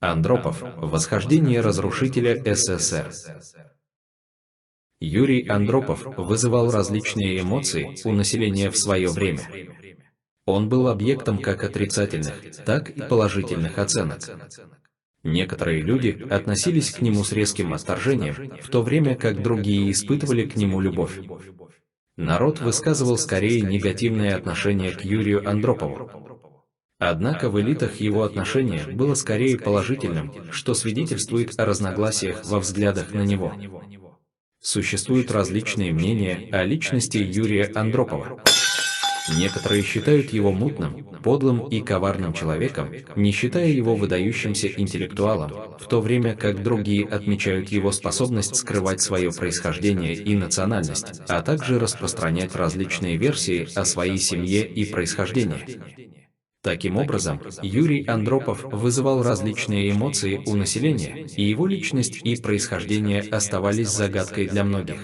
Андропов. Восхождение разрушителя СССР. Юрий Андропов вызывал различные эмоции у населения в свое время. Он был объектом как отрицательных, так и положительных оценок. Некоторые люди относились к нему с резким отторжением, в то время как другие испытывали к нему любовь. Народ высказывал скорее негативное отношение к Юрию Андропову. Однако в элитах его отношение было скорее положительным, что свидетельствует о разногласиях во взглядах на него. Существуют различные мнения о личности Юрия Андропова. Некоторые считают его мутным, подлым и коварным человеком, не считая его выдающимся интеллектуалом, в то время как другие отмечают его способность скрывать свое происхождение и национальность, а также распространять различные версии о своей семье и происхождении. Таким образом, Юрий Андропов вызывал различные эмоции у населения, и его личность и происхождение оставались загадкой для многих.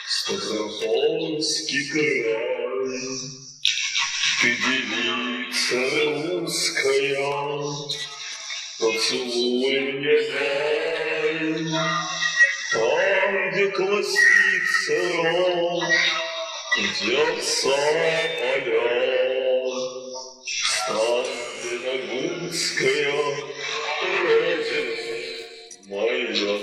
Ставропольский край, ты девица русская, поцелуй мне дай, там, где колосится рог, идется поля, Стариногорская родина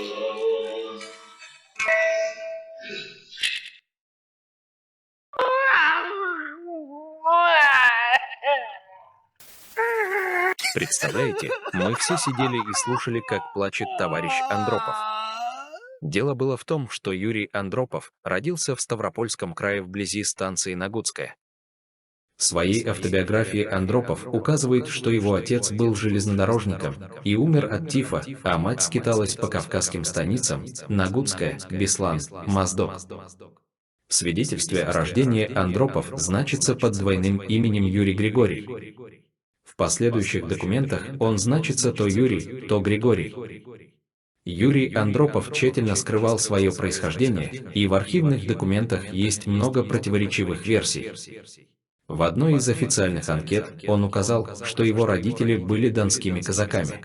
моя. Представляете, мы все сидели и слушали, как плачет товарищ Андропов. Дело было в том, что Юрий Андропов родился в Ставропольском крае вблизи станции Нагутская. В своей автобиографии Андропов указывает, что его отец был железнодорожником и умер от тифа, а мать скиталась по кавказским станицам Нагутская, Беслан, Моздок. В свидетельстве о рождении Андропов значится под двойным именем Юрий Григорий. В последующих документах он значится то Юрий, то Григорий. Юрий Андропов тщательно скрывал свое происхождение, и в архивных документах есть много противоречивых версий. В одной из официальных анкет он указал, что его родители были донскими казаками.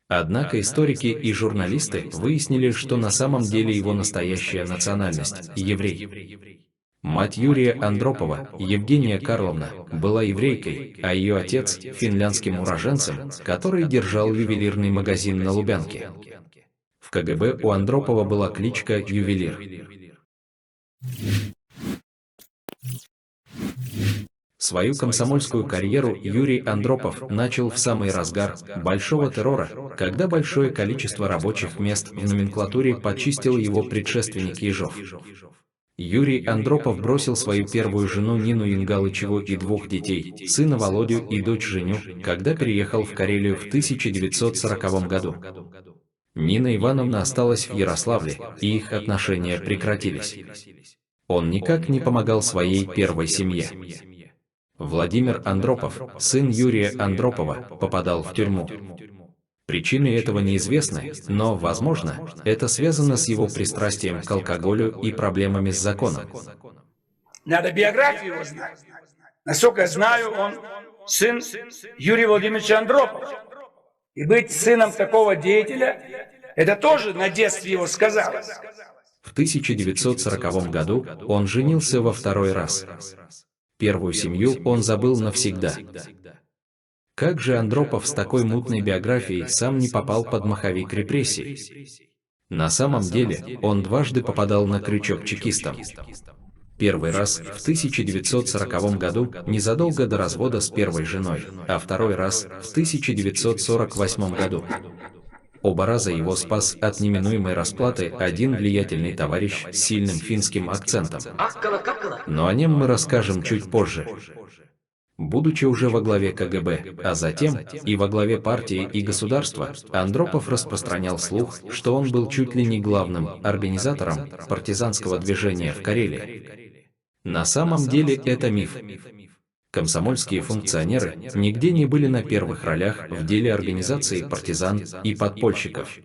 Однако историки и журналисты выяснили, что на самом деле его настоящая национальность – еврей. Мать Юрия Андропова, Евгения Карловна, была еврейкой, а ее отец – финляндским уроженцем, который держал ювелирный магазин на Лубянке. В КГБ у Андропова была кличка «Ювелир». Свою комсомольскую карьеру Юрий Андропов начал в самый разгар большого террора, когда большое количество рабочих мест в номенклатуре почистил его предшественник Ежов. Юрий Андропов бросил свою первую жену Нину Янгалычеву и двух детей, сына Володю и дочь Женю, когда переехал в Карелию в 1940 году. Нина Ивановна осталась в Ярославле, и их отношения прекратились. Он никак не помогал своей первой семье. Владимир Андропов, сын Юрия Андропова, попадал в тюрьму. Причины этого неизвестны, но, возможно, это связано с его пристрастием к алкоголю и проблемами с законом. Надо биографию его знать. Насколько я знаю, он сын Юрия Владимировича Андропова. И быть сыном такого деятеля, это тоже на детстве его сказалось. В 1940 году он женился во второй раз. Первую семью он забыл навсегда. Как же Андропов с такой мутной биографией сам не попал под маховик репрессий? На самом деле, он дважды попадал на крючок чекистам. Первый раз в 1940 году, незадолго до развода с первой женой, а второй раз в 1948 году. Оба раза его спас от неминуемой расплаты один влиятельный товарищ с сильным финским акцентом. Но о нем мы расскажем чуть позже. Будучи уже во главе КГБ, а затем и во главе партии и государства, Андропов распространял слух, что он был чуть ли не главным организатором партизанского движения в Карелии. На самом деле это миф. Комсомольские функционеры нигде не были на первых ролях в деле организации партизан и подпольщиков.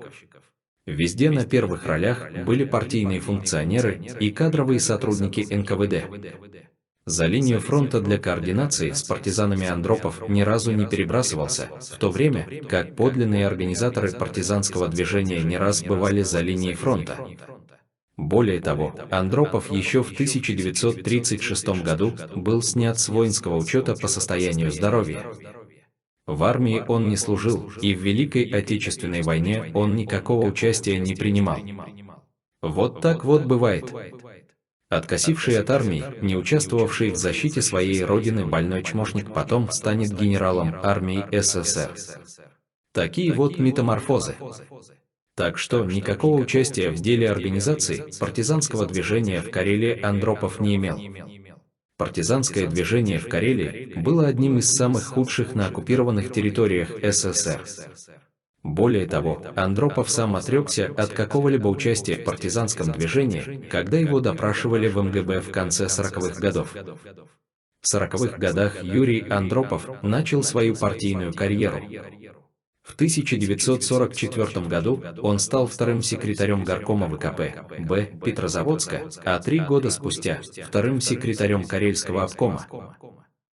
Везде на первых ролях были партийные функционеры и кадровые сотрудники НКВД. За линию фронта для координации с партизанами Андропов ни разу не перебрасывался, в то время как подлинные организаторы партизанского движения не раз бывали за линией фронта. Более того, Андропов еще в 1936 году был снят с воинского учета по состоянию здоровья. В армии он не служил, и в Великой Отечественной войне он никакого участия не принимал. Вот так вот бывает. Откосивший от армии, не участвовавший в защите своей родины больной чмошник потом станет генералом армии СССР. Такие вот метаморфозы. Так что никакого участия в деле организации партизанского движения в Карелии Андропов не имел. Партизанское движение в Карелии было одним из самых худших на оккупированных территориях СССР. Более того, Андропов сам отрекся от какого-либо участия в партизанском движении, когда его допрашивали в МГБ в конце 40-х годов. В 40-х годах Юрий Андропов начал свою партийную карьеру. В 1944 году он стал вторым секретарем горкома ВКП Б Петрозаводска, а 3 года спустя – вторым секретарем Карельского обкома.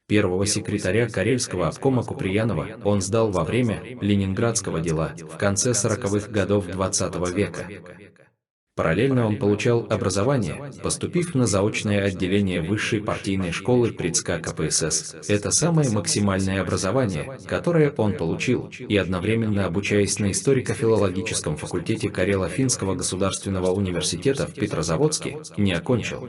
Первого секретаря Карельского обкома Куприянова он сдал во время Ленинградского дела в конце 40-х годов XX века. Параллельно он получал образование, поступив на заочное отделение высшей партийной школы при ЦК КПСС. Это самое максимальное образование, которое он получил, и одновременно обучаясь на историко-филологическом факультете Карело-Финского государственного университета в Петрозаводске, не окончил.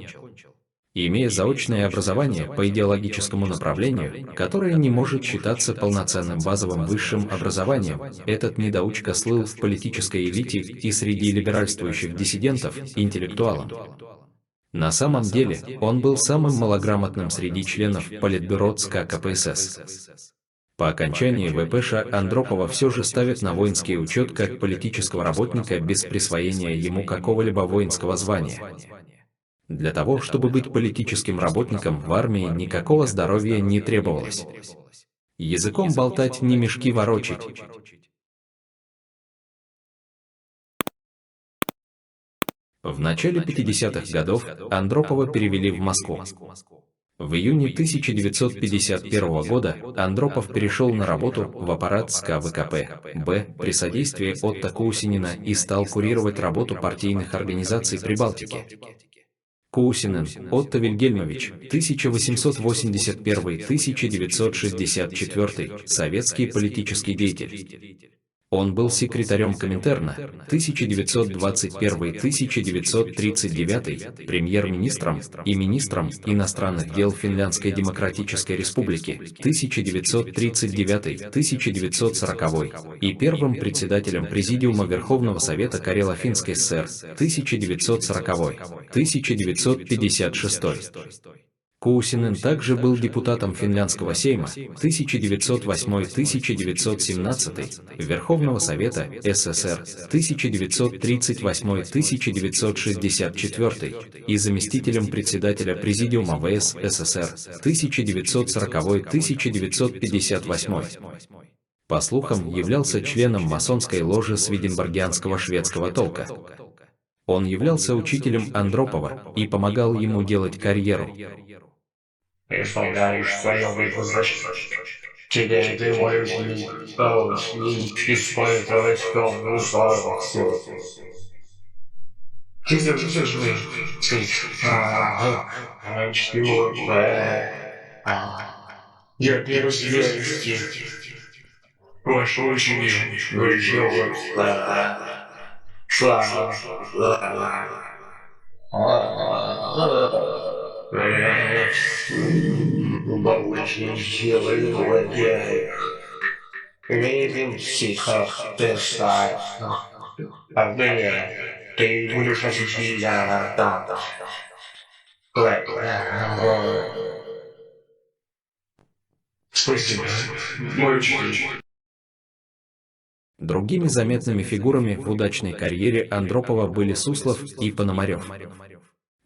Имея заочное образование по идеологическому направлению, которое не может считаться полноценным базовым высшим образованием, этот недоучка слыл в политической элите и среди либеральствующих диссидентов, интеллектуалом. На самом деле, он был самым малограмотным среди членов Политбюро ЦК КПСС. По окончании ВПШ Андропова все же ставят на воинский учет как политического работника без присвоения ему какого-либо воинского звания. Для того, чтобы быть политическим работником в армии, никакого здоровья не требовалось. Языком болтать, не мешки ворочить. В начале 50-х годов Андропова перевели в Москву. В июне 1951 года Андропов перешел на работу в аппарат СК ВКП Б при содействии Отто Кусинина и стал курировать работу партийных организаций Прибалтики. Кусинин Отто Вильгельмович, 1881-1964, советский политический деятель. Он был секретарем Коминтерна, 1921-1939, премьер-министром и министром иностранных дел Финляндской Демократической Республики, 1939-1940, и первым председателем Президиума Верховного Совета Карело-Финской ССР, 1940-1956. Кусинин также был депутатом Финляндского Сейма 1908-1917, Верховного Совета СССР 1938-1964 и заместителем председателя Президиума ВС СССР 1940-1958. По слухам, являлся членом масонской ложи Свиденборгианского шведского толка. Он являлся учителем Андропова и помогал ему делать карьеру. Исполняешь свое предназначение. Теперь ты можешь использовать темную сторону силы. Я переселяюсь. Вашу ученицу выживут. Слава. Научный силой владеешь. Видим в стихах ты знаешь. А ты будешь ощущать я. Спасибо, мой учитель. Другими заметными фигурами в удачной карьере Андропова были Суслов и Пономарев.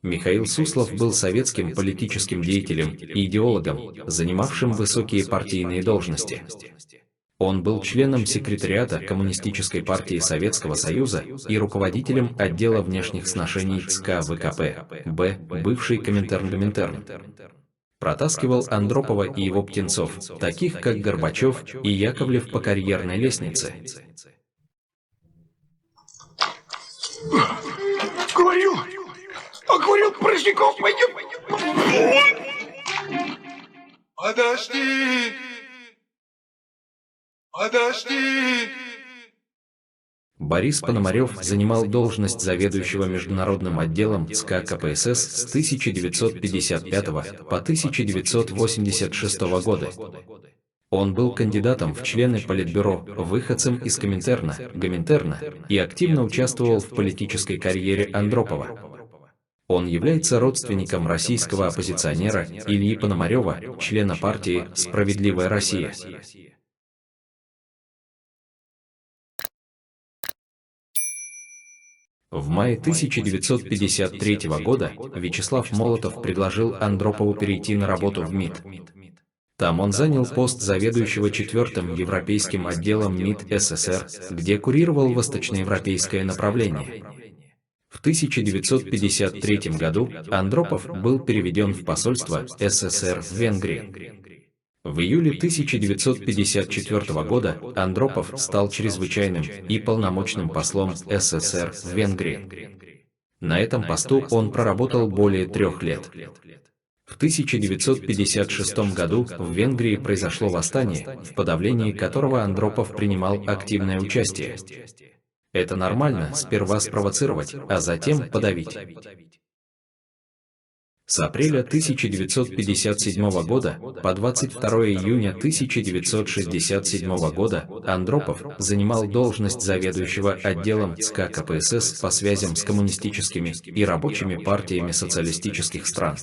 Михаил Суслов был советским политическим деятелем и идеологом, занимавшим высокие партийные должности. Он был членом секретариата Коммунистической партии Советского Союза и руководителем отдела внешних сношений ЦК ВКП, бывший Коминтерн. Протаскивал Андропова и его птенцов, таких как Горбачев и Яковлев, по карьерной лестнице. Курил, Порожняков пойдет. Подожди. Борис Пономарев занимал должность заведующего международным отделом ЦК КПСС с 1955 по 1986 годы. Он был кандидатом в члены Политбюро, выходцем из Коминтерна, Гоминтерна, и активно участвовал в политической карьере Андропова. Он является родственником российского оппозиционера Ильи Пономарева, члена партии «Справедливая Россия». В мае 1953 года Вячеслав Молотов предложил Андропову перейти на работу в МИД. Там он занял пост заведующего 4-м европейским отделом МИД СССР, где курировал восточноевропейское направление. В 1953 году Андропов был переведен в посольство СССР в Венгрии. В июле 1954 года Андропов стал чрезвычайным и полномочным послом СССР в Венгрии. На этом посту он проработал более 3 лет. В 1956 году в Венгрии произошло восстание, в подавлении которого Андропов принимал активное участие. Это нормально сперва спровоцировать, а затем подавить. С апреля 1957 года по 22 июня 1967 года Андропов занимал должность заведующего отделом ЦК КПСС по связям с коммунистическими и рабочими партиями социалистических стран.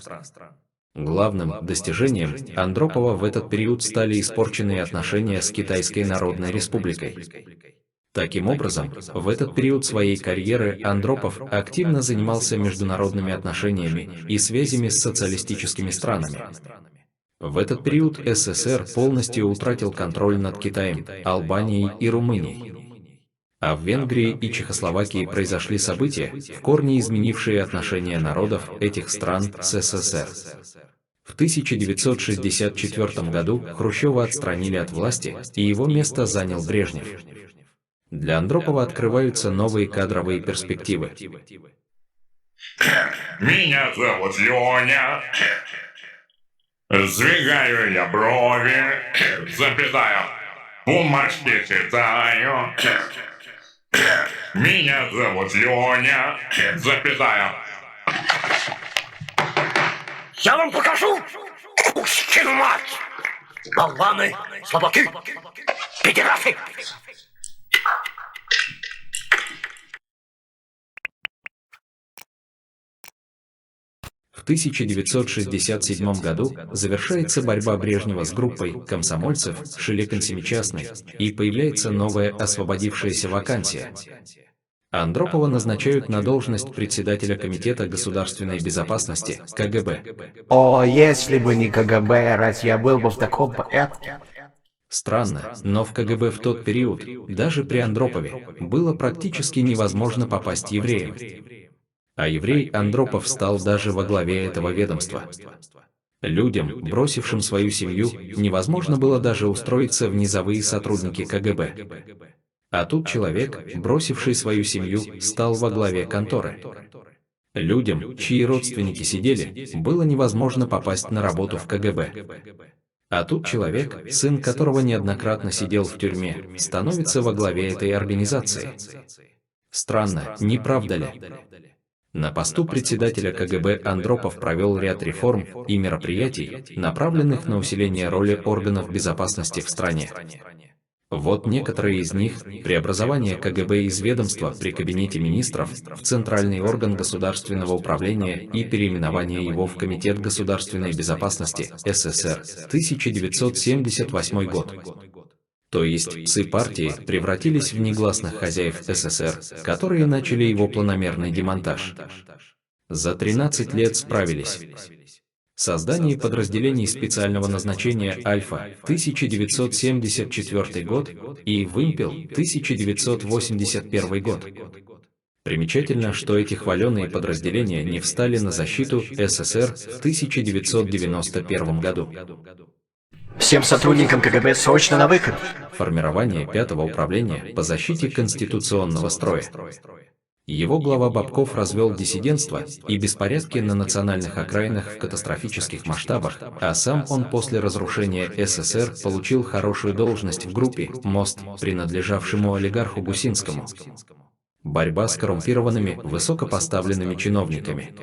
Главным достижением Андропова в этот период стали испорченные отношения с Китайской Народной Республикой. Таким образом, в этот период своей карьеры Андропов активно занимался международными отношениями и связями с социалистическими странами. В этот период СССР полностью утратил контроль над Китаем, Албанией и Румынией. А в Венгрии и Чехословакии произошли события, в корне изменившие отношения народов этих стран с СССР. В 1964 году Хрущева отстранили от власти, и его место занял Брежнев. Для Андропова открываются новые кадровые перспективы. Меня зовут Леня. Сдвигаю я брови, запятая, бумажки читаю. Меня зовут Леня, запятая. Я вам покажу, кускину мать! Болваны, слабаки, педерасы! В 1967 году завершается борьба Брежнева с группой комсомольцев Шелекин-Семичастный, и появляется новая освободившаяся вакансия. Андропова назначают на должность председателя Комитета государственной безопасности КГБ. О, если бы не КГБ, раз я был бы в таком порядке. Странно, но в КГБ в тот период, даже при Андропове, было практически невозможно попасть евреям. А еврей Андропов стал даже во главе этого ведомства. Людям, бросившим свою семью, невозможно было даже устроиться в низовые сотрудники КГБ. А тут человек, бросивший свою семью, стал во главе конторы. Людям, чьи родственники сидели, было невозможно попасть на работу в КГБ. А тут человек, сын которого неоднократно сидел в тюрьме, становится во главе этой организации. Странно, не правда ли? На посту председателя КГБ Андропов провел ряд реформ и мероприятий, направленных на усиление роли органов безопасности в стране. Вот некоторые из них: преобразование КГБ из ведомства при Кабинете министров в Центральный орган государственного управления и переименование его в Комитет государственной безопасности СССР, 1978 год. То есть псы партии превратились в негласных хозяев СССР, которые начали его планомерный демонтаж. За 13 лет справились. Создание подразделений специального назначения «Альфа» 1974 год и «Вымпел» 1981 год. Примечательно, что эти хваленые подразделения не встали на защиту СССР в 1991 году. Всем сотрудникам КГБ срочно на выход. Формирование 5-го управления по защите конституционного строя. Его глава Бабков развел диссидентство и беспорядки на национальных окраинах в катастрофических масштабах, а сам он после разрушения СССР получил хорошую должность в группе «Мост», принадлежавшему олигарху Гусинскому. Борьба с коррумпированными, высокопоставленными чиновниками.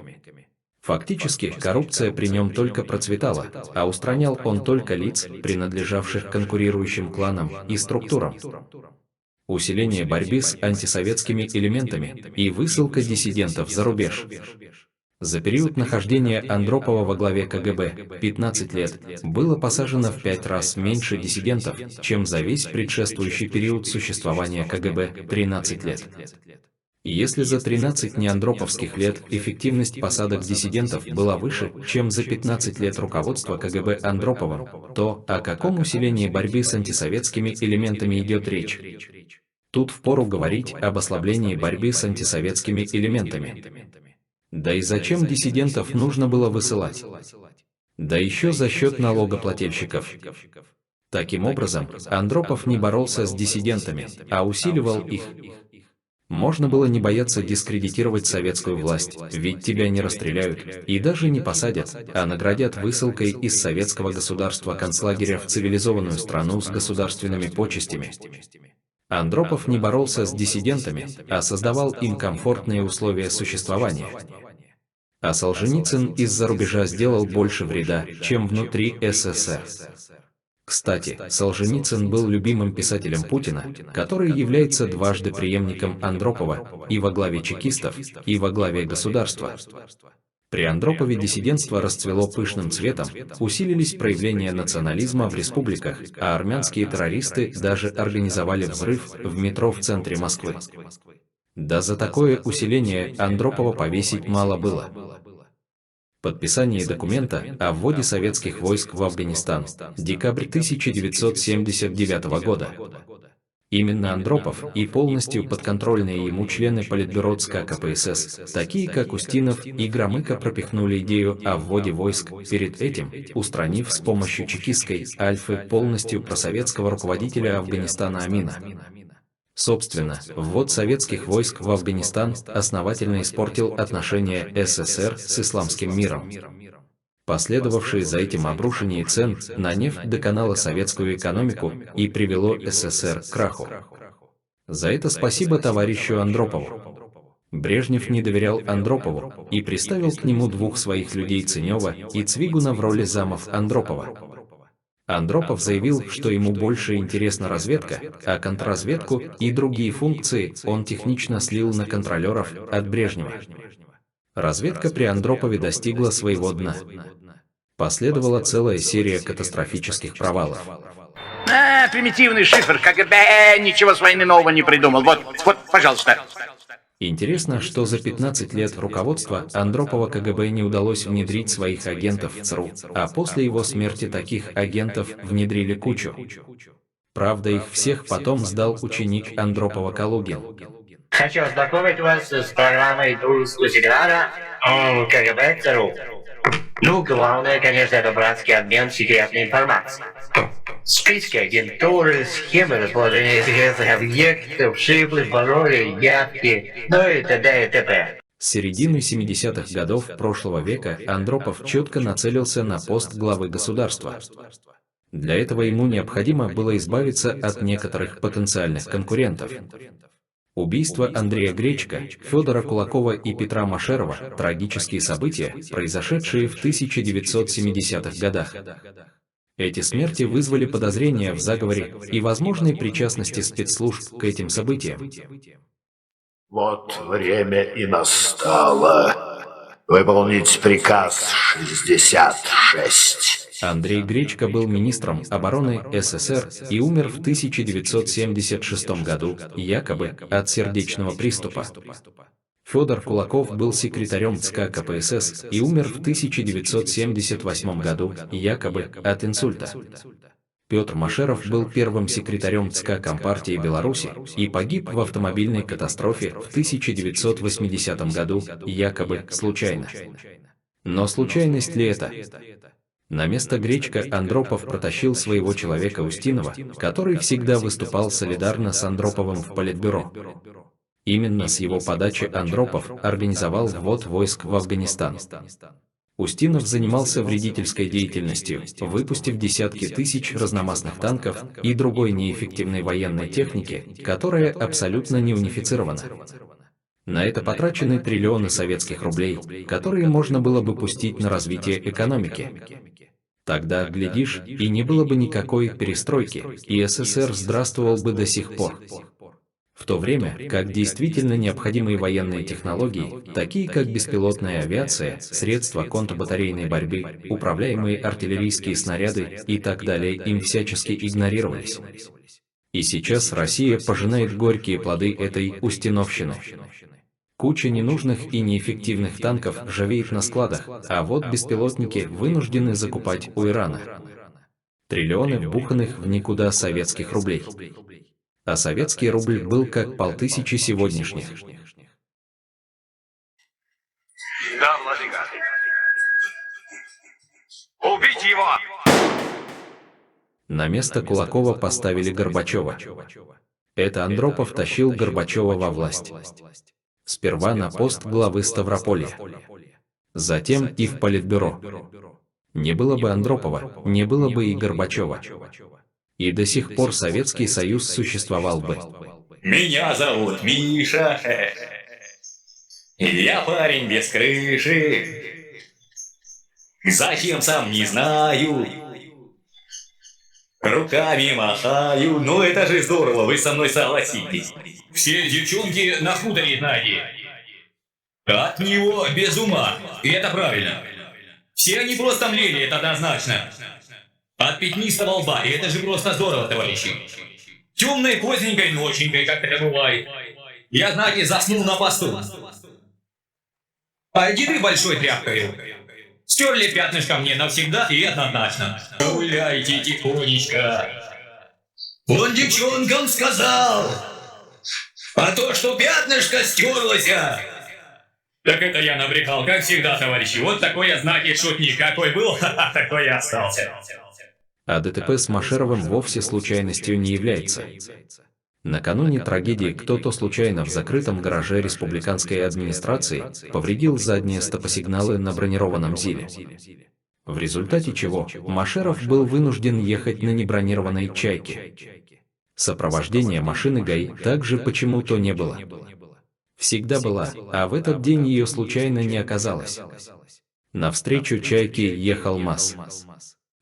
Фактически, коррупция при нем только процветала, а устранял он только лиц, принадлежавших конкурирующим кланам и структурам. Усиление борьбы с антисоветскими элементами и высылка диссидентов за рубеж. За период нахождения Андропова во главе КГБ, 15 лет, было посажено в 5 раз меньше диссидентов, чем за весь предшествующий период существования КГБ, 13 лет. Если за 13 неандроповских лет эффективность посадок диссидентов была выше, чем за 15 лет руководства КГБ Андроповым, то о каком усилении борьбы с антисоветскими элементами идет речь? Тут впору говорить об ослаблении борьбы с антисоветскими элементами. Да и зачем диссидентов нужно было высылать? Да еще за счет налогоплательщиков. Таким образом, Андропов не боролся с диссидентами, а усиливал их. Можно было не бояться дискредитировать советскую власть, ведь тебя не расстреляют и даже не посадят, а наградят высылкой из советского государства концлагеря в цивилизованную страну с государственными почестями. Андропов не боролся с диссидентами, а создавал им комфортные условия существования. А Солженицын из-за рубежа сделал больше вреда, чем внутри СССР. Кстати, Солженицын был любимым писателем Путина, который является дважды преемником Андропова и во главе чекистов, и во главе государства. При Андропове диссидентство расцвело пышным цветом, усилились проявления национализма в республиках, а армянские террористы даже организовали взрыв в метро в центре Москвы. Да за такое усиление Андропова повесить мало было. Подписание документа о вводе советских войск в Афганистан, декабрь 1979 года. Именно Андропов и полностью подконтрольные ему члены Политбюро ЦК КПСС, такие как Устинов и Громыко, пропихнули идею о вводе войск, перед этим устранив с помощью чекистской «Альфы» полностью просоветского руководителя Афганистана Амина. Собственно, ввод советских войск в Афганистан основательно испортил отношения СССР с исламским миром. Последовавшее за этим обрушение цен на нефть доконало советскую экономику и привело СССР к краху. За это спасибо товарищу Андропову. Брежнев не доверял Андропову и приставил к нему двух своих людей, Ценева и Цвигуна, в роли замов Андропова. Андропов заявил, что ему больше интересна разведка, а контрразведку и другие функции он технично слил на контролеров от Брежнева. Разведка при Андропове достигла своего дна. Последовала целая серия катастрофических провалов. Примитивный шифр КГБ, ничего с войны нового не придумал. Вот, пожалуйста. Интересно, что за 15 лет руководства Андропова КГБ не удалось внедрить своих агентов в ЦРУ, а после его смерти таких агентов внедрили кучу. Правда, их всех потом сдал ученик Андропова Калугин. Хочу ознакомить вас с программой Тульского секретаря КГБ ЦРУ. Ну, главное, конечно, это братский обмен секретной информацией. Списки агентуры, схемы расположения секретных объектов, шифры, пароли, явки, ну и т.д. и т.п. С середины 70-х годов прошлого века Андропов четко нацелился на пост главы государства. Для этого ему необходимо было избавиться от некоторых потенциальных конкурентов. Убийство Андрея Гречко, Федора Кулакова и Петра Машерова – трагические события, произошедшие в 1970-х годах. Эти смерти вызвали подозрения в заговоре и возможной причастности спецслужб к этим событиям. Вот время и настало выполнить приказ 66. Андрей Гречко был министром обороны СССР и умер в 1976 году, якобы от сердечного приступа. Федор Кулаков был секретарем ЦК КПСС и умер в 1978 году, якобы от инсульта. Петр Машеров был первым секретарем ЦК Компартии Беларуси и погиб в автомобильной катастрофе в 1980 году, якобы случайно. Но случайность ли это? На место Гречка Андропов протащил своего человека Устинова, который всегда выступал солидарно с Андроповым в Политбюро. Именно с его подачи Андропов организовал ввод войск в Афганистан. Устинов занимался вредительской деятельностью, выпустив десятки тысяч разномастных танков и другой неэффективной военной техники, которая абсолютно не унифицирована. На это потрачены триллионы советских рублей, которые можно было бы пустить на развитие экономики. Тогда, глядишь, и не было бы никакой перестройки, и СССР здравствовал бы до сих пор. В то время, как действительно необходимые военные технологии, такие как беспилотная авиация, средства контрбатарейной борьбы, управляемые артиллерийские снаряды и так далее, им всячески игнорировались. И сейчас Россия пожинает горькие плоды этой устиновщины. Куча ненужных и неэффективных танков ржавеет на складах, а вот беспилотники вынуждены закупать у Ирана. Триллионы вбуханных в никуда советских рублей. А советский рубль был как 5000 сегодняшних. Да, владыка. Убить его! На место Кулакова поставили Горбачева. Это Андропов тащил Горбачева во власть. Сперва на пост главы Ставрополья. Затем и в Политбюро. Не было бы Андропова, не было бы и Горбачева. И до сих пор Советский Союз существовал бы. Меня зовут Миша. Я парень без крыши. Зачем сам не знаю. Руками махаю. Ну это же здорово, вы со мной согласитесь. Все девчонки на хуторе знаете. От него без ума. И это правильно. Все они просто млели, это однозначно. От пятнистого лба, и это же просто здорово, товарищи. Темной поздненькой ноченькой, как это бывает. Я, знаете, заснул на посту. А деды большой тряпкой стерли пятнышко мне навсегда и однозначно. Гуляйте тихонечко. Он девчонкам сказал, а то, что пятнышко стерлось, так это я набрехал, как всегда, товарищи. Вот такой я, знаете, шутник. Какой был, такой я остался. А ДТП с Машеровым вовсе случайностью не является. Накануне трагедии кто-то случайно в закрытом гараже республиканской администрации повредил задние стопосигналы на бронированном ЗИЛе. В результате чего Машеров был вынужден ехать на небронированной «Чайке». Сопровождения машины ГАИ также почему-то не было. Всегда была, а в этот день ее случайно не оказалось. Навстречу «Чайке» ехал МАЗ.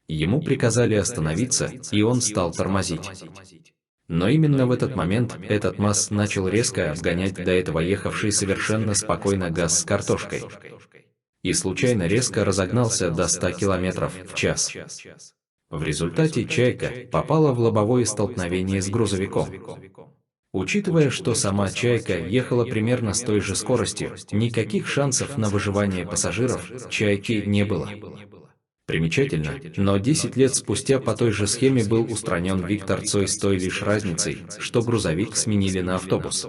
Ему приказали остановиться, и он стал тормозить. Но именно в этот момент этот МАЗ начал резко обгонять до этого ехавший совершенно спокойно ГАЗ с картошкой. И случайно резко разогнался до 100 км в час. В результате «Чайка» попала в лобовое столкновение с грузовиком. Учитывая, что сама «Чайка» ехала примерно с той же скоростью, никаких шансов на выживание пассажиров «Чайки» не было. Примечательно, но 10 лет спустя по той же схеме был устранен Виктор Цой с той лишь разницей, что грузовик сменили на автобус.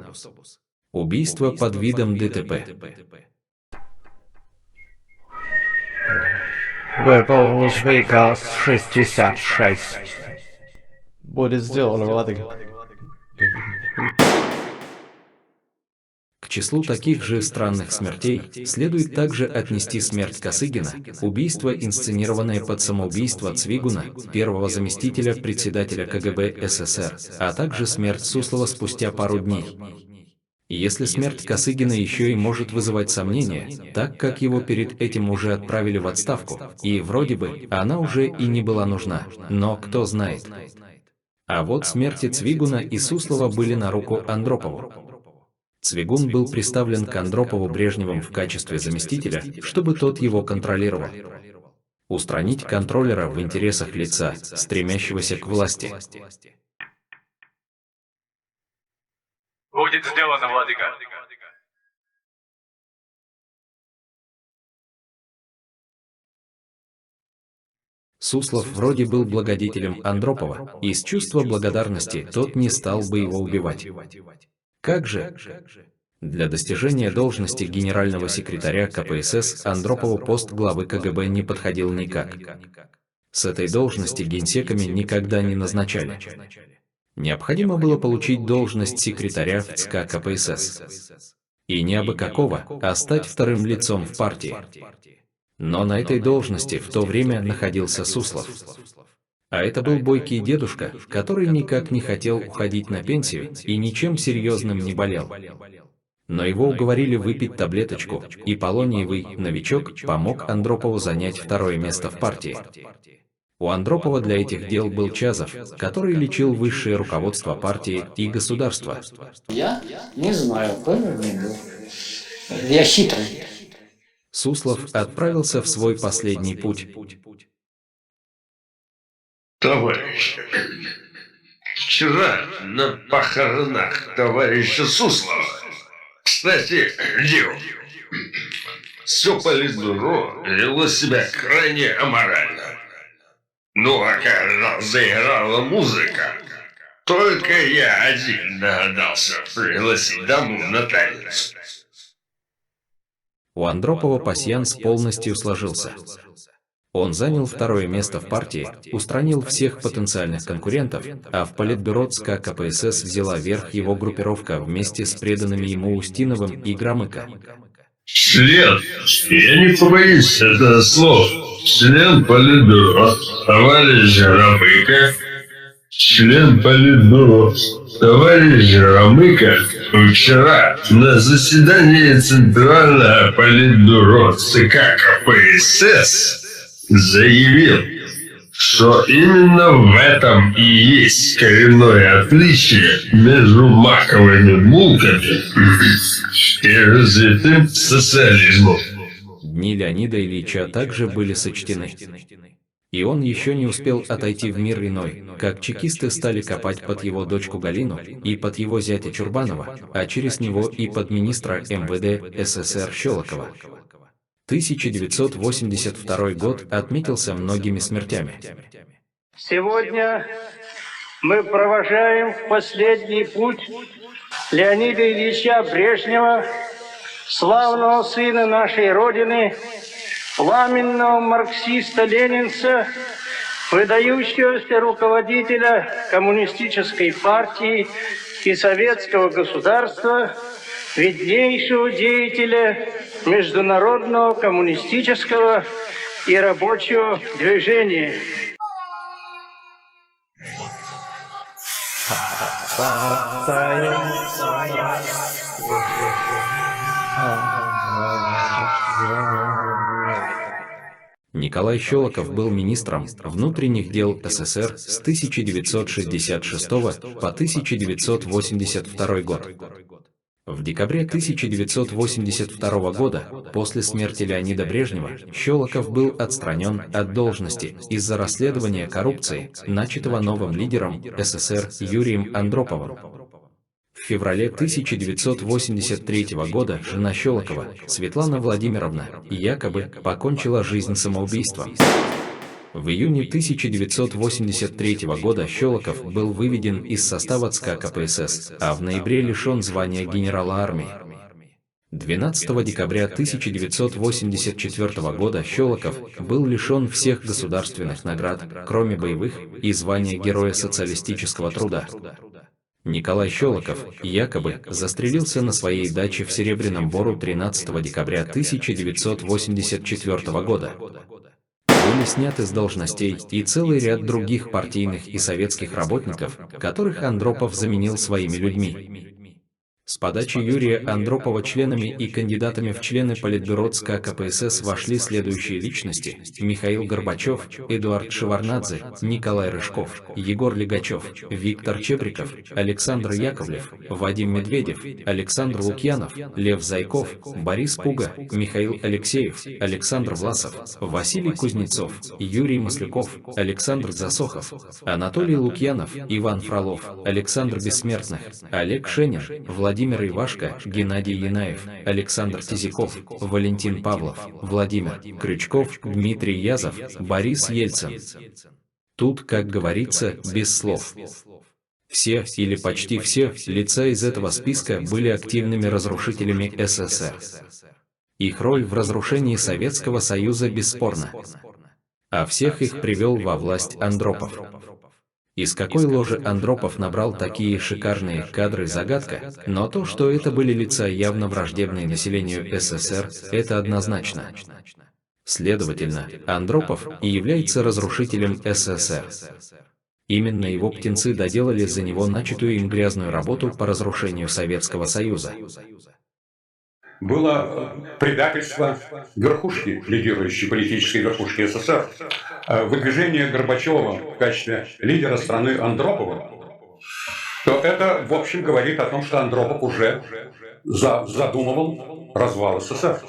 Убийство под видом ДТП. Выполнить приказ 66. Будет сделано, владыка. К числу таких же странных смертей следует также отнести смерть Косыгина, убийство, инсценированное под самоубийство Цвигуна, первого заместителя председателя КГБ СССР, а также смерть Суслова спустя пару дней. Если смерть Косыгина еще и может вызывать сомнения, так как его перед этим уже отправили в отставку, и вроде бы она уже и не была нужна, но кто знает. А вот смерти Цвигуна и Суслова были на руку Андропову. Цвигун был приставлен к Андропову Брежневым в качестве заместителя, чтобы тот его контролировал. Устранить контроллера в интересах лица, стремящегося к власти. Будет сделано, владыка. Суслов вроде был благодетелем Андропова, и из чувства благодарности тот не стал бы его убивать. Как же? Для достижения должности генерального секретаря КПСС Андропову пост главы КГБ не подходил никак. С этой должности генсеками никогда не назначали. Необходимо было получить должность секретаря в ЦК КПСС. И не абы какого, а стать вторым лицом в партии. Но на этой должности в то время находился Суслов. А это был бойкий дедушка, который никак не хотел уходить на пенсию и ничем серьезным не болел. Но его уговорили выпить таблеточку, и полониевый новичок помог Андропову занять второе место в партии. У Андропова для этих дел был Чазов, который лечил высшее руководство партии и государства. Я не знаю, понял? Я хитрый. Суслов отправился в свой последний путь. Товарищ, вчера на похоронах товарища Суслова, кстати, Лев, все политбюро вело себя крайне аморально. Ну, а когда заиграла музыка, только я один догадался пригласить даму на танец. У Андропова пасьянс полностью сложился. Он занял второе место в партии, устранил всех потенциальных конкурентов, а в политбюро ЦК КПСС взяла верх его группировка вместе с преданными ему Устиновым и Громыко. Член, я не побоюсь этого слова, член политбюро, товарищ Громыко, член политбюро, товарищ Громыко, вчера на заседании Центрального политбюро ЦК КПСС заявил, что именно в этом и есть коренное отличие между маковыми булками и развитым социализмом. Дни Леонида Ильича также были сочтены. И он еще не успел отойти в мир иной, как чекисты стали копать под его дочку Галину и под его зятя Чурбанова, а через него и под министра МВД СССР Щелокова. 1982 год отметился многими смертями. Сегодня мы провожаем в последний путь Леонида Ильича Брежнева, славного сына нашей Родины, пламенного марксиста-ленинца, выдающегося руководителя коммунистической партии и советского государства, виднейшего деятеля международного коммунистического и рабочего движения. Николай Щелоков был министром внутренних дел СССР с 1966 по 1982 год. В декабре 1982 года, после смерти Леонида Брежнева, Щелоков был отстранен от должности из-за расследования коррупции, начатого новым лидером СССР Юрием Андроповым. В феврале 1983 года жена Щелокова, Светлана Владимировна, якобы покончила жизнь самоубийством. В июне 1983 года Щелоков был выведен из состава ЦК КПСС, а в ноябре лишен звания генерала армии. 12 декабря 1984 года Щелоков был лишен всех государственных наград, кроме боевых, и звания Героя социалистического труда. Николай Щелоков якобы застрелился на своей даче в Серебряном Бору 13 декабря 1984 года. Были сняты с должностей и целый ряд других партийных и советских работников, которых Андропов заменил своими людьми. С подачи Юрия Андропова членами и кандидатами в члены Политбюро ЦК КПСС вошли следующие личности: Михаил Горбачев, Эдуард Шеварднадзе, Николай Рыжков, Егор Легачев, Виктор Чеприков, Александр Яковлев, Вадим Медведев, Александр Лукьянов, Лев Зайков, Борис Пуга, Михаил Алексеев, Александр Власов, Василий Кузнецов, Юрий Масляков, Александр Засохов, Анатолий Лукьянов, Иван Фролов, Александр Бессмертных, Олег Шенин, Владимир Владимир Ивашко, Геннадий Янаев, Александр Тизяков, Валентин Павлов, Владимир Крючков, Дмитрий Язов, Борис Ельцин. Тут, как говорится, без слов. Все, или почти все, лица из этого списка были активными разрушителями СССР. Их роль в разрушении Советского Союза бесспорна. А всех их привел во власть Андропов. Из какой ложи Андропов набрал такие шикарные кадры — загадка, но то, что это были лица, явно враждебные населению СССР, это однозначно. Следовательно, Андропов и является разрушителем СССР. Именно его птенцы доделали за него начатую им грязную работу по разрушению Советского Союза. Было предательство верхушки, лидирующей политической верхушки СССР, выдвижение Горбачева в качестве лидера страны Андропова, то это, в общем, говорит о том, что Андропов уже задумывал развал СССР.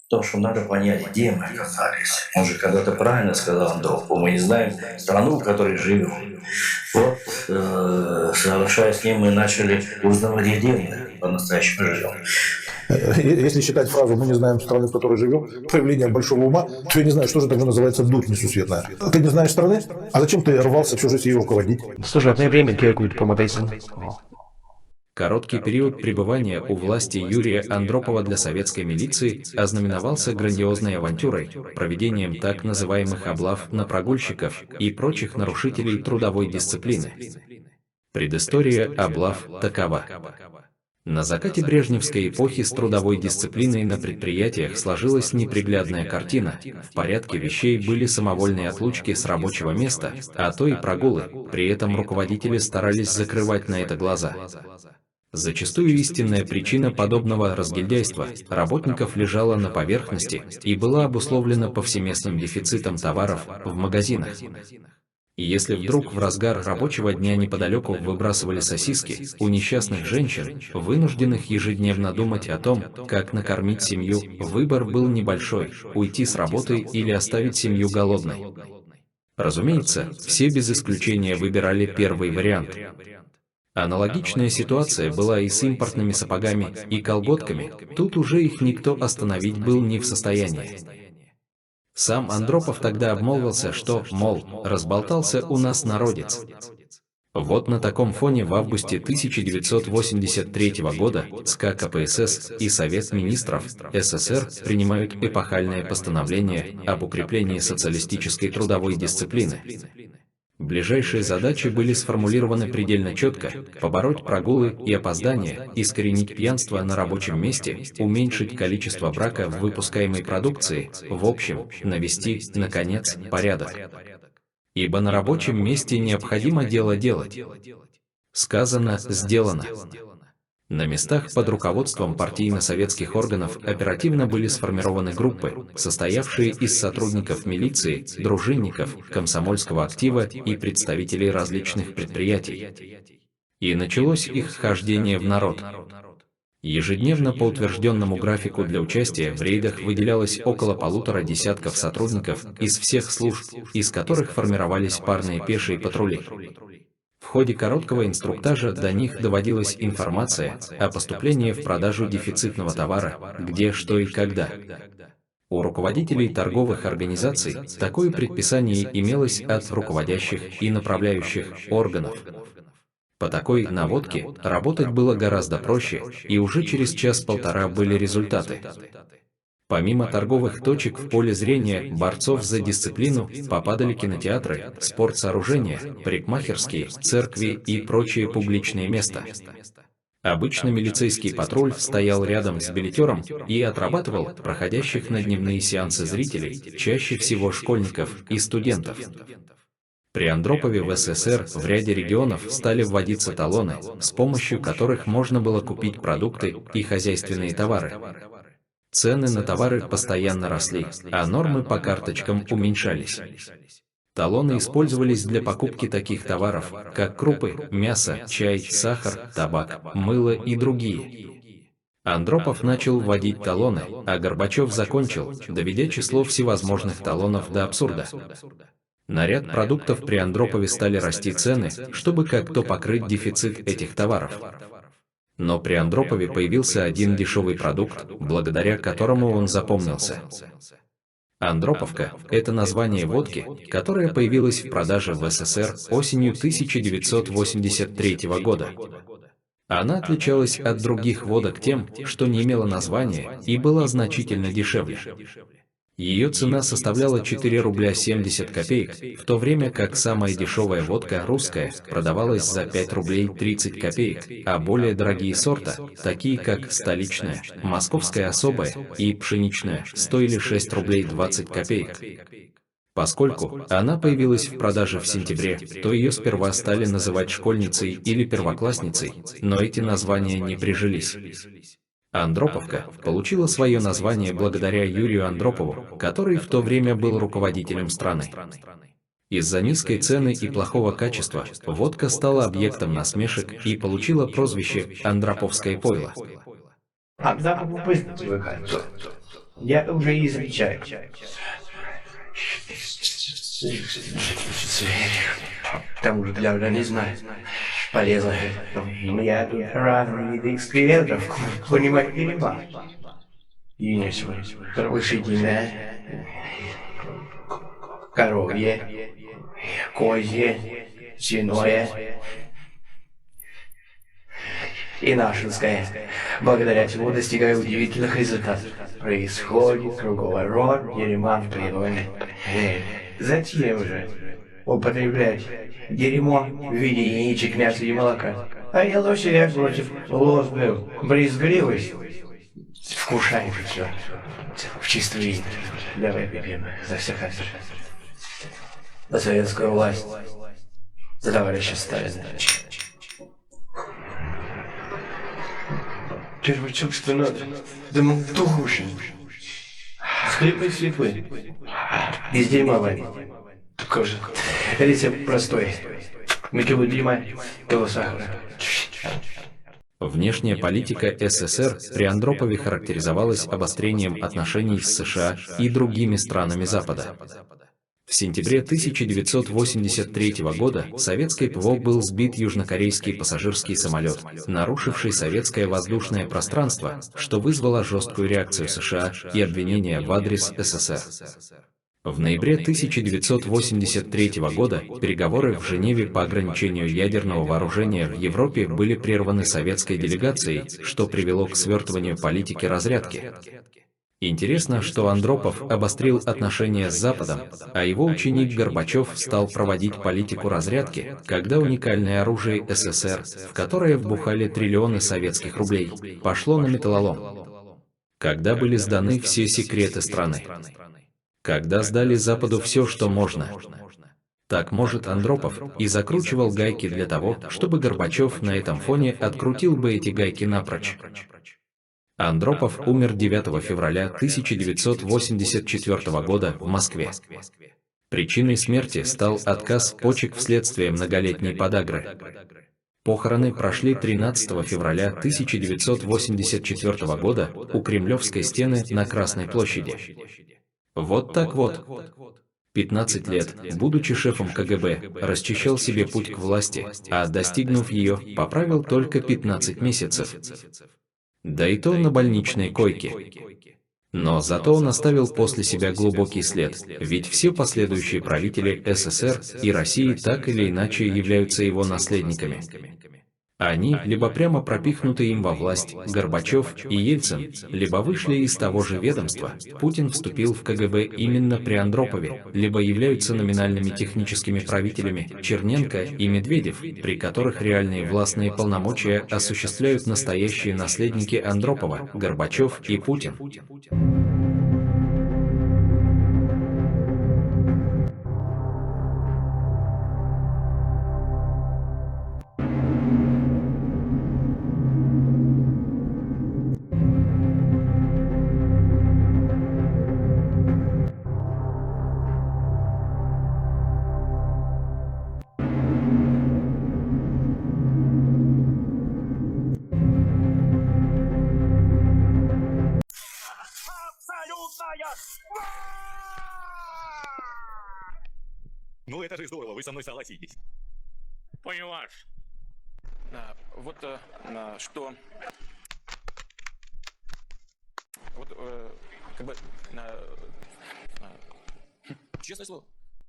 То, что надо понять, где мы оказались. Он же когда-то правильно сказал Андропов, мы не знаем страну, в которой живем. Вот, соглашаясь с ним, мы начали узнавать, где мы по-настоящему живем. Если считать фразу «мы не знаем страны, в которой живем», проявление большого ума, то я не знаю, что же тогда называется дурь несусветная. Ты не знаешь страны? А зачем ты рвался всю жизнь ее руководить? Служебное время требует помогайся. Короткий период пребывания у власти Юрия Андропова для советской милиции ознаменовался грандиозной авантюрой, проведением так называемых облав на прогульщиков и прочих нарушителей трудовой дисциплины. Предыстория облав такова. На закате брежневской эпохи с трудовой дисциплиной на предприятиях сложилась неприглядная картина. В порядке вещей были самовольные отлучки с рабочего места, а то и прогулы, при этом руководители старались закрывать на это глаза. Зачастую истинная причина подобного разгильдяйства работников лежала на поверхности и была обусловлена повсеместным дефицитом товаров в магазинах. И если вдруг в разгар рабочего дня неподалеку выбрасывали сосиски, у несчастных женщин, вынужденных ежедневно думать о том, как накормить семью, выбор был небольшой – уйти с работы или оставить семью голодной. Разумеется, все без исключения выбирали первый вариант. Аналогичная ситуация была и с импортными сапогами и колготками, тут уже их никто остановить был не в состоянии. Сам Андропов тогда обмолвился, что, мол, разболтался у нас народец. Вот на таком фоне в августе 1983 года ЦК КПСС и Совет министров СССР принимают эпохальное постановление об укреплении социалистической трудовой дисциплины. Ближайшие задачи были сформулированы предельно четко: побороть прогулы и опоздания, искоренить пьянство на рабочем месте, уменьшить количество брака в выпускаемой продукции, в общем, навести, наконец, порядок. Ибо на рабочем месте необходимо дело делать. Сказано, сделано. На местах под руководством партийно-советских органов оперативно были сформированы группы, состоявшие из сотрудников милиции, дружинников, комсомольского актива и представителей различных предприятий. И началось их хождение в народ. Ежедневно по утвержденному графику для участия в рейдах выделялось около 1,5 десятков сотрудников из всех служб, из которых формировались парные пешие патрули. В ходе короткого инструктажа до них доводилась информация о поступлении в продажу дефицитного товара, где, что и когда. У руководителей торговых организаций такое предписание имелось от руководящих и направляющих органов. По такой наводке работать было гораздо проще, и уже через час-полтора были результаты. Помимо торговых точек в поле зрения борцов за дисциплину попадали кинотеатры, спортсооружения, парикмахерские, церкви и прочие публичные места. Обычно милицейский патруль стоял рядом с билетером и отрабатывал проходящих на дневные сеансы зрителей, чаще всего школьников и студентов. При Андропове в СССР в ряде регионов стали вводиться талоны, с помощью которых можно было купить продукты и хозяйственные товары. Цены на товары постоянно росли, а нормы по карточкам уменьшались. Талоны использовались для покупки таких товаров, как крупы, мясо, чай, сахар, табак, мыло и другие. Андропов начал вводить талоны, а Горбачев закончил, доведя число всевозможных талонов до абсурда. На ряд продуктов при Андропове стали расти цены, чтобы как-то покрыть дефицит этих товаров. Но при Андропове появился один дешевый продукт, благодаря которому он запомнился. Андроповка – это название водки, которая появилась в продаже в СССР осенью 1983 года. Она отличалась от других водок тем, что не имела названия и была значительно дешевле. Ее цена составляла 4 рубля 70 копеек, в то время как самая дешевая водка русская продавалась за 5 рублей 30 копеек, а более дорогие сорта, такие как столичная, московская особая и пшеничная, стоили 6 рублей 20 копеек. Поскольку она появилась в продаже в сентябре, то ее сперва стали называть школьницей или первоклассницей, но эти названия не прижились. Андроповка получила свое название благодаря Юрию Андропову, который в то время был руководителем страны. Из-за низкой цены и плохого качества водка стала объектом насмешек и получила прозвище «Андроповское пойло». Андропов быстро привыкает. Я уже и замечаю. К тому же для организма полезно. Я тут разные виды экскрементов понимать не могу. Есть лошадиное, коровье, козье, свиное и нашинское. Благодаря чему достигаю удивительных результатов. Происходит круговой род дерьма в природе. Затем же употреблять дерьмо в виде яичек, мяса и молока. А я лошадь против лоз был. Брезгливость. Вкушай же все. В чистом виде. Давай выпьем за всех автор. За советскую власть. За товарища Сталина. Первый чувство надо. Да мы тухуши. Скрипы светлые. Из дерьма варить. Такой же. Рецепт простой. Кило дерьма, кило сахара. Внешняя политика СССР при Андропове характеризовалась обострением отношений с США и другими странами Запада. В сентябре 1983 года советской ПВО был сбит южнокорейский пассажирский самолет, нарушивший советское воздушное пространство, что вызвало жесткую реакцию США и обвинения в адрес СССР. В ноябре 1983 года переговоры в Женеве по ограничению ядерного вооружения в Европе были прерваны советской делегацией, что привело к свертыванию политики разрядки. Интересно, что Андропов обострил отношения с Западом, а его ученик Горбачев стал проводить политику разрядки, когда уникальное оружие СССР, в которое вбухали триллионы советских рублей, пошло на металлолом. Когда были сданы все секреты страны. Когда сдали Западу все, что можно. Так, может, Андропов и закручивал гайки для того, чтобы Горбачев на этом фоне открутил бы эти гайки напрочь. Андропов умер 9 февраля 1984 года в Москве. Причиной смерти стал отказ почек вследствие многолетней подагры. Похороны прошли 13 февраля 1984 года у Кремлевской стены на Красной площади. Вот так вот. 15 лет, будучи шефом КГБ, расчищал себе путь к власти, а достигнув ее, поправил только 15 месяцев. Да и то на больничной койке. Но зато он оставил после себя глубокий след, ведь все последующие правители СССР и России так или иначе являются его наследниками. Они либо прямо пропихнуты им во власть, Горбачев и Ельцин, либо вышли из того же ведомства, Путин вступил в КГБ именно при Андропове, либо являются номинальными техническими правителями, Черненко и Медведев, при которых реальные властные полномочия осуществляют настоящие наследники Андропова, Горбачев и Путин. Ну это же здорово, вы со мной согласитесь. Понимаешь, что... Вот, как бы... Честное слово.